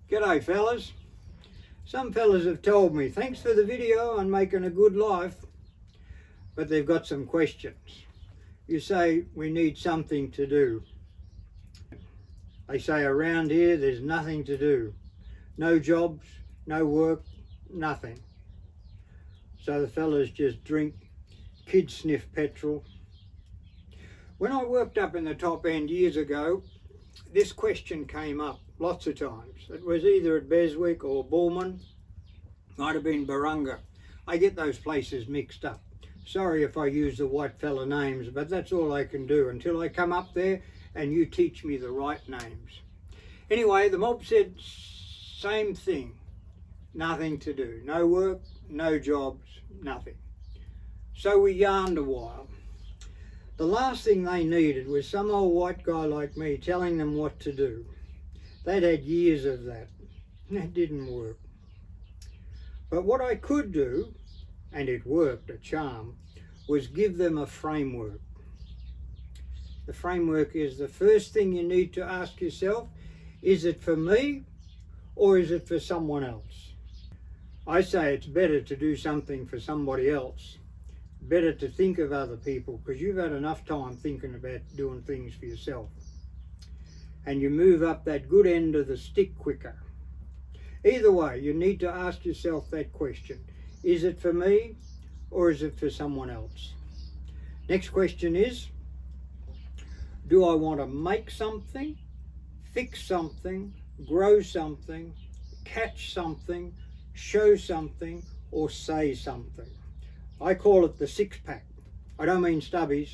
G'day fellas. Some fellas have told me, thanks for the video on making a good life, but they've got some questions. You say we need something to do. They say around here there's nothing to do. No jobs, no work, nothing. So the fellas just drink, kids sniff petrol. When I worked up in the top end years ago, this question came up lots of times. It was either at Beswick or Bullman, might have been Barunga. I get those places mixed up. Sorry if I use the white fella names, but that's all I can do until I come up there and you teach me the right names. Anyway, the mob said same thing. Nothing to do. No work, no jobs, nothing. So we yarned a while. The last thing they needed was some old white guy like me telling them what to do. They'd had years of that. That didn't work. But what I could do, and it worked, a charm, was give them a framework. The framework is the first thing you need to ask yourself, is it for me or is it for someone else? I say it's better to do something for somebody else. Better to think of other people, because you've had enough time thinking about doing things for yourself. And you move up that good end of the stick quicker. Either way, you need to ask yourself that question. Is it for me or is it for someone else? Next question is, do I want to make something, fix something, grow something, catch something, show something, or say something? I call it the six-pack. I don't mean stubbies.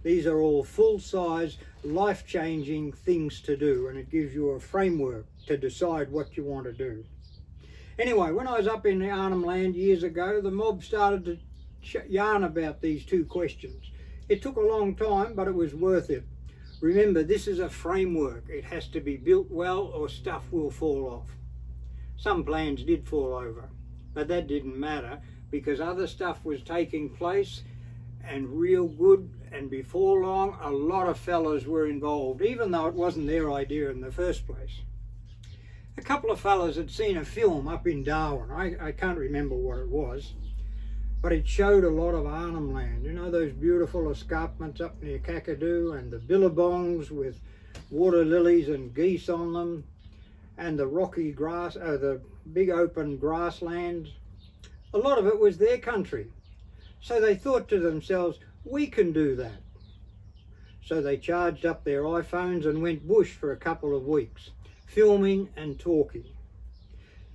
These are all full-size, life-changing things to do, and it gives you a framework to decide what you want to do. Anyway, when I was up in the Arnhem Land years ago, the mob started to yarn about these two questions. It took a long time, but it was worth it. Remember, this is a framework. It has to be built well or stuff will fall off. Some plans did fall over, but that didn't matter because other stuff was taking place and real good, and before long a lot of fellas were involved, even though it wasn't their idea in the first place. A couple of fellas had seen a film up in Darwin. I can't remember what it was, but it showed a lot of Arnhem Land. You know those beautiful escarpments up near Kakadu and the billabongs with water lilies and geese on them, and the rocky grass, the big open grasslands. A lot of it was their country. So they thought to themselves, we can do that. So they charged up their iPhones and went bush for a couple of weeks, filming and talking,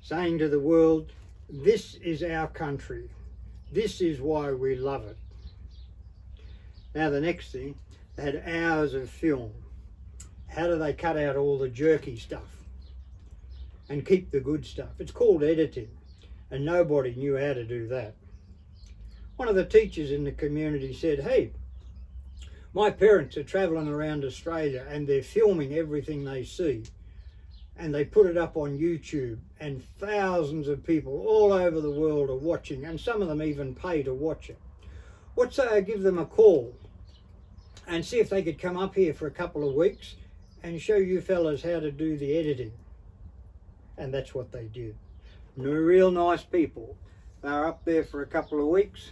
saying to the world, this is our country. This is why we love it. Now the next thing, they had hours of film. How do they cut out all the jerky stuff and keep the good stuff? It's called editing, and nobody knew how to do that. One of the teachers in the community said, hey, my parents are travelling around Australia and they're filming everything they see, and they put it up on YouTube, and thousands of people all over the world are watching, and some of them even pay to watch it. What say I give them a call and see if they could come up here for a couple of weeks and show you fellas how to do the editing? And that's what they did. They're real nice people. They were up there for a couple of weeks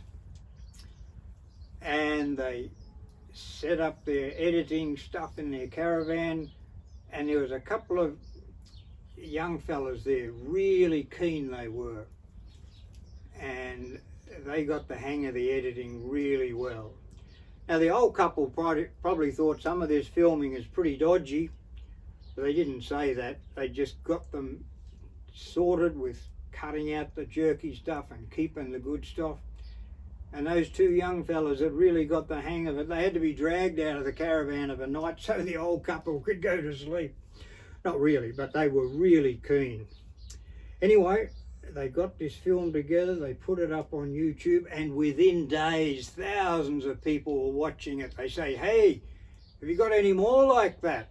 and they set up their editing stuff in their caravan, and there was a couple of young fellas there, really keen they were, and they got the hang of the editing really well. Now the old couple probably thought some of this filming is pretty dodgy, but they didn't say that. They just got them sorted with cutting out the jerky stuff and keeping the good stuff. And those two young fellas that really got the hang of it, they had to be dragged out of the caravan of a night so the old couple could go to sleep. Not really, but they were really keen. Anyway, they got this film together, they put it up on YouTube, and within days, thousands of people were watching it. They say, hey, have you got any more like that?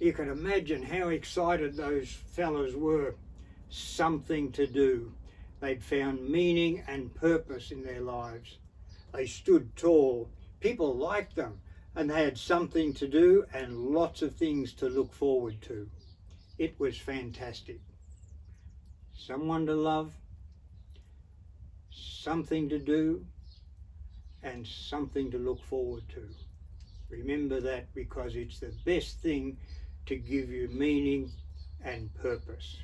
You can imagine how excited those fellas were. Something to do. They'd found meaning and purpose in their lives. They stood tall. People liked them, and they had something to do and lots of things to look forward to. It was fantastic. someone to love, something to do, and something to look forward to. Remember that, because it's the best thing to give you meaning and purpose.